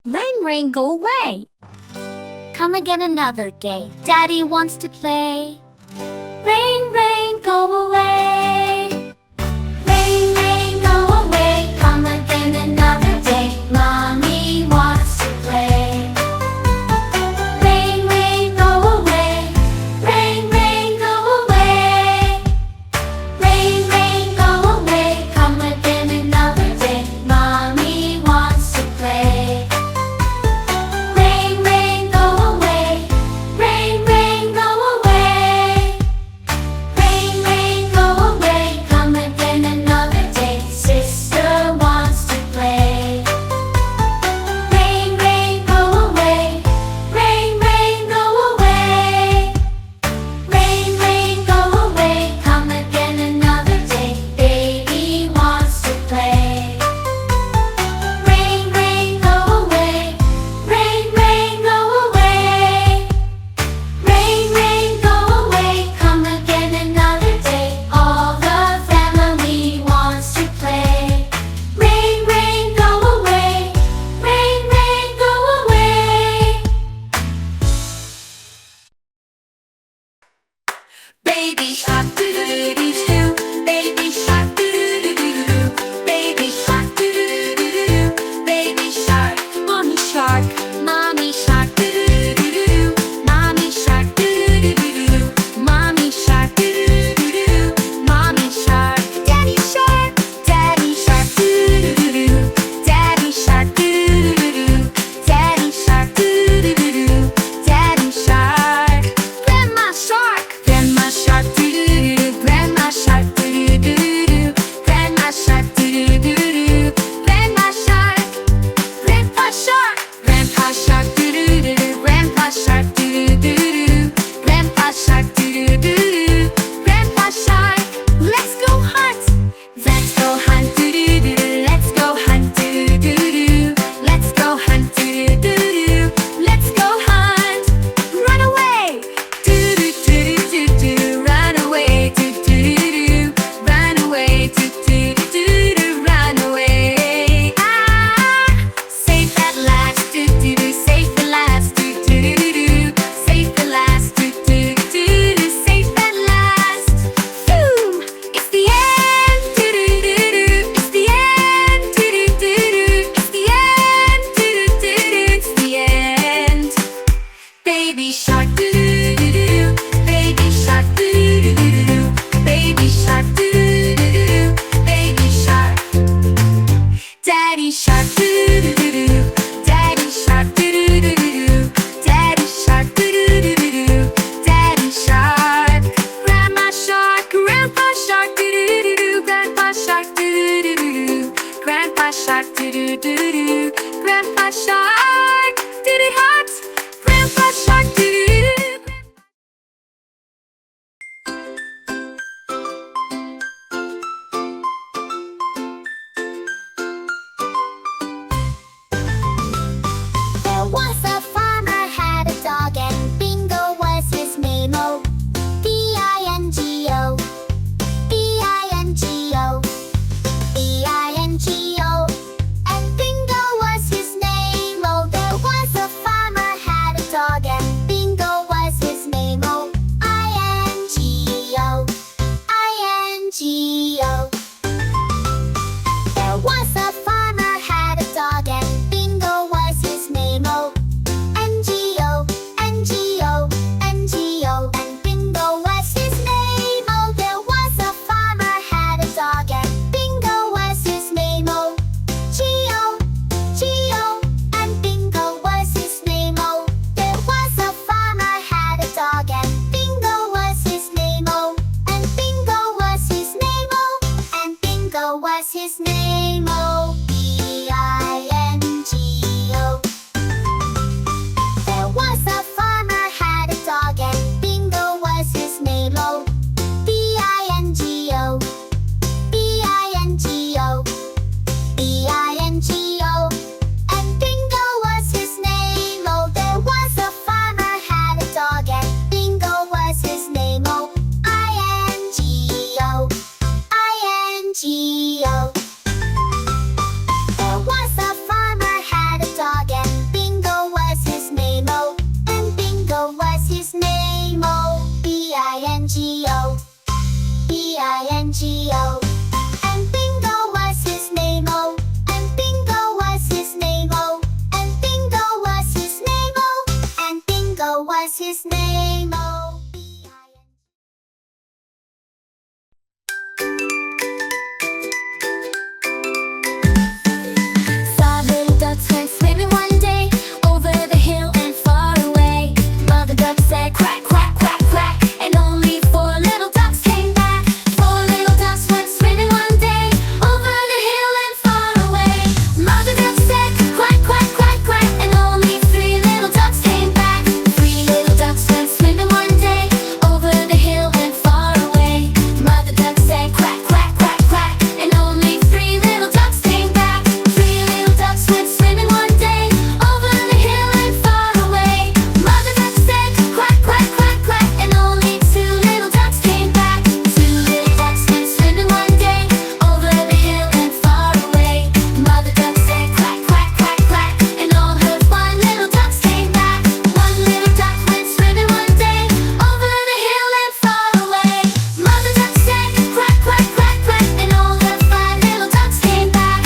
Rain, rain, go away. Come again another day. Daddy wants to play. Rain, rain, go away. Rain, rain, go away. Come again another day. Mommy wants to play. Rain, rain, go away. Rain, rain, go away. Rain, rain, go away. Come again another day. Mommy wants to play. Rain, rain, go away. Rain, rain, go away. Rain, rain, go away. Come again another day. Sister wants to play. Rain, rain, go away. Rain, rain, go away. Rain, rain, go away. Come again another day. Baby wants to play. Rain, rain, go away. Rain, rain, go away. Rain, rain, go away. Come again another day. All the family wants to play. Rain, rain, go away. Rain, rain, go away. Baby shark doo doo doo doo, baby shark doo doo doo doo, baby shark doo doo doo doo, baby shark, mommy shark doo doo doo doo, mommy shark doo doo doo doo, mommy shark doo doo doo doo, mommy shark, daddy shark doo doo doo doo, daddy shark doo doo doo doo, daddy shark doo doo doo doo, daddy shark, grandma shark doo doo doo, grandma shark doo doo doo doo, grandma shark doo doo doo doo, grandma shark, grandpa shark, grandpa his name, oh. Saw little ducks went swimming one day over the hill and far away. Mother duck said quack, quack, quack, quack, and only 4 little ducks came back. 4 little ducks went swimming one day over the hill and far away. Mother duck said quack, quack, quack, quack, and only 3 little ducks came back. 3 little ducks went swimming one day over the hill and far away. Mother duck said quack, quack, quack, quack, and only 3 little ducks came back. 3 little ducks went swimming one day over the hill and far away. Mother duck said quack, quack, quack, quack, and only 2 little ducks came back. 2 little ducks went swimming one day over the hill and far away. Mother duck said quack, quack, quack, quack, and all her 1 little ducks came back. 1 little duck went swimming one day over the hill and far away. Mother duck said quack, quack, quack, quack, and all her 5 little ducks came back.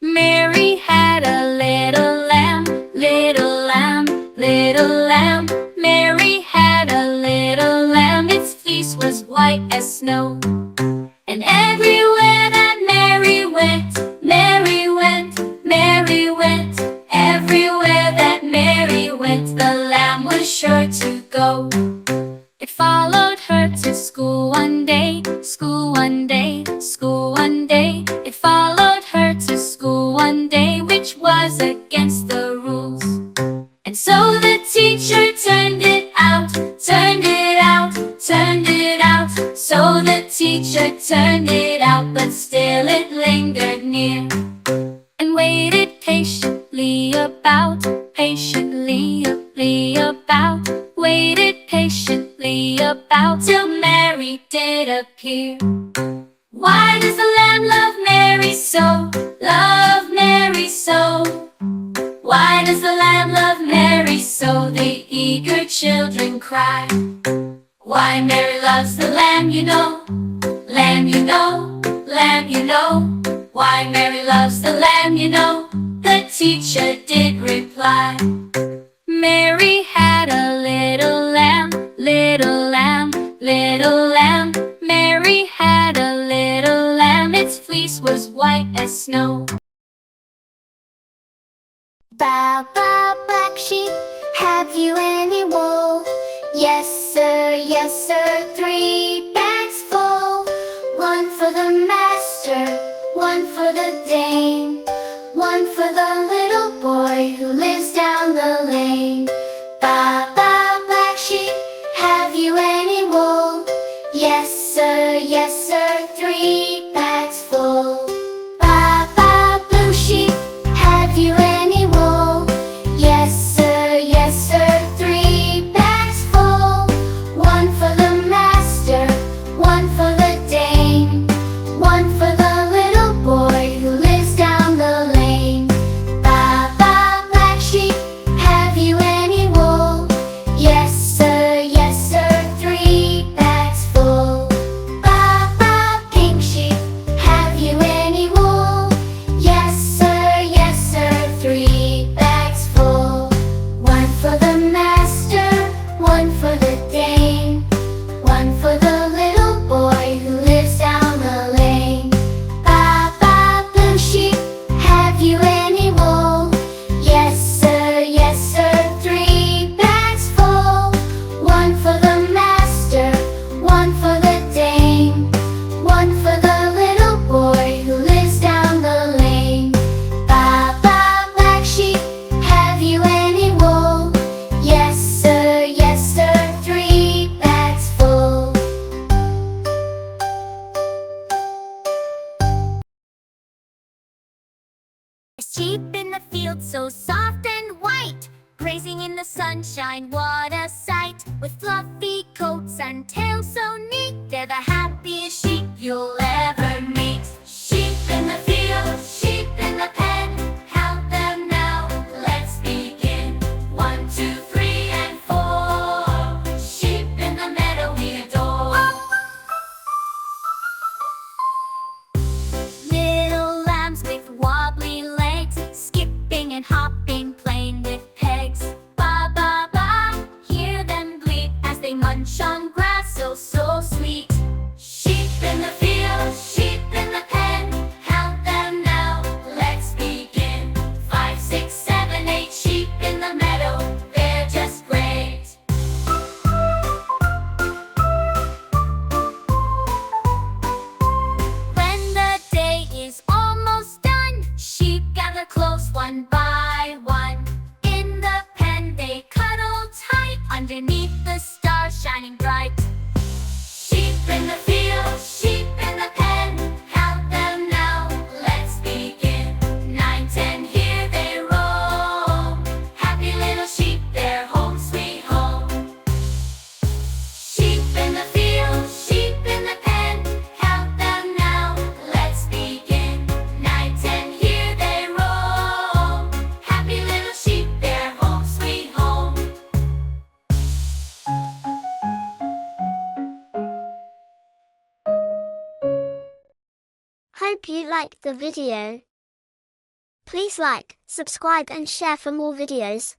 Mary had a little lamb, little lamb, little lamb. Mary had a little lamb, its fleece was white as snow. And everywhere that Mary went, Mary went, Mary went. Everywhere that Mary went, the lamb was sure to go. It followed her to school one day, school one day, school one day. It followed her to school one day, which was against the rules. And so the teacher turned it out, turned it out, turned it out. So the teacher turned it out, but still it lingered near. And waited patiently about, patiently about. Waited patiently about till Mary did appear. Why does the lamb love Mary so? Love Mary so? Why does the lamb love Mary so? The eager children cry. Why Mary loves the lamb, you know. Lamb, you know. Lamb, you know. Why Mary loves the lamb, you know. The teacher did reply. Mary had a little lamb, little lamb, little lamb. Mary had a little lamb, its fleece was white as snow. Bow, bow, black sheep, have you any wool? Yes, sir, 3 bags full. 1 for the master, 1 for the dame, 1 for the little boy who lives down the lane. Bow, bow, black sheep, have you any wool? Yes, sir, 3 bags full. Bow, bow, blue sheep, have you any wool? Yes, sir, 3 bags full. 1 for the master, 1 for the dame, 1 for the little boy who lives down the lane. Bow, bow, black sheep, have you any wool? Yes, sir, 3 bags full. Bow, bow, pink sheep, have you any wool? Yes, sir, 3 bags full. 1 for the master, 1 for the dame, 1 for the little boy who lives down the lane. Bow, bow, blue sheep, have you any wool? Yes, sir, 3 bags full. 1 for the master, 1 for the dame, 1 for the little boy who lives down the lane. Bow, bow, black sheep, have you any wool? Yes, sir, 3 bags full. A sheep in the field so soft and white, grazing in the sunshine, what a sight. With fluffy coats and tails so neat, they're the happiest sheep you'll ever meet. Sheep in the field, sheep Hope you liked the video. Please like, subscribe and share for more videos.